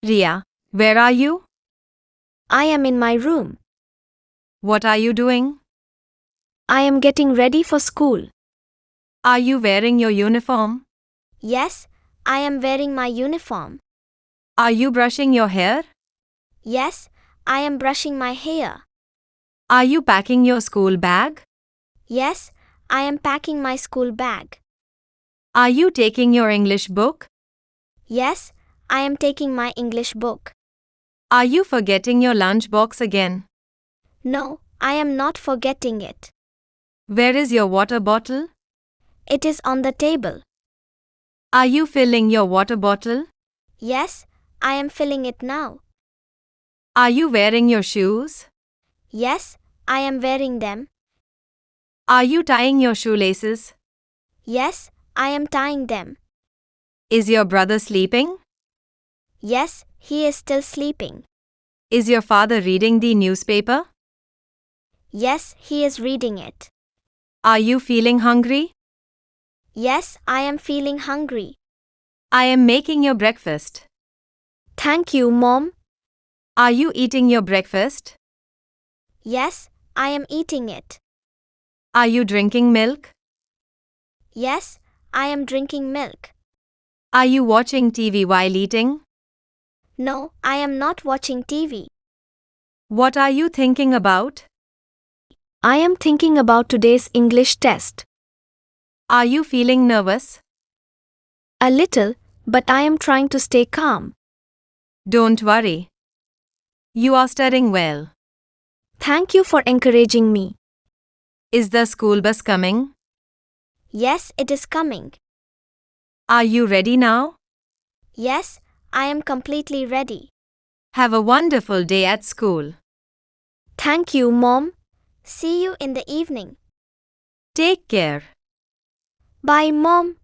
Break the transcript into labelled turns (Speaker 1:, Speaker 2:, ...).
Speaker 1: Riya, where are you?
Speaker 2: I am in my room.
Speaker 1: What are you doing?
Speaker 2: I am getting ready for school.
Speaker 1: Are you wearing your uniform?
Speaker 2: Yes, I am wearing my uniform.
Speaker 1: Are you brushing your hair?
Speaker 2: Yes, I am brushing my hair.
Speaker 1: Are you packing your school bag?
Speaker 2: Yes, I am packing my school bag.
Speaker 1: Are you taking your English book?
Speaker 2: Yes, I am taking my English book.
Speaker 1: Are you forgetting your lunchbox again?
Speaker 2: No, I am not forgetting it.
Speaker 1: Where is your water bottle?
Speaker 2: It is on the table.
Speaker 1: Are you filling your water bottle?
Speaker 2: Yes, I am filling it now.
Speaker 1: Are you wearing your shoes?
Speaker 2: Yes, I am wearing them.
Speaker 1: Are you tying your shoelaces?
Speaker 2: Yes, I am tying them.
Speaker 1: Is your brother sleeping?
Speaker 2: Yes, he is still sleeping.
Speaker 1: Is your father reading the newspaper?
Speaker 2: Yes, he is reading it.
Speaker 1: Are you feeling hungry?
Speaker 2: Yes, I am feeling hungry.
Speaker 1: I am making your breakfast.
Speaker 2: Thank you, Mom.
Speaker 1: Are you eating your breakfast?
Speaker 2: Yes, I am eating it.
Speaker 1: Are you drinking milk?
Speaker 2: Yes, I am drinking milk.
Speaker 1: Are you watching TV while eating?
Speaker 2: No, I am not watching TV.
Speaker 1: What are you thinking about?
Speaker 2: I am thinking about today's English test.
Speaker 1: Are you feeling nervous?
Speaker 2: A little, but I am trying to stay calm.
Speaker 1: Don't worry. You are studying well.
Speaker 2: Thank you for encouraging me.
Speaker 1: Is the school bus coming?
Speaker 2: Yes, it is coming.
Speaker 1: Are you ready now?
Speaker 2: Yes, I am completely ready.
Speaker 1: Have a wonderful day at school.
Speaker 2: Thank you, Mom. See you in the evening.
Speaker 1: Take care.
Speaker 2: Bye, Mom.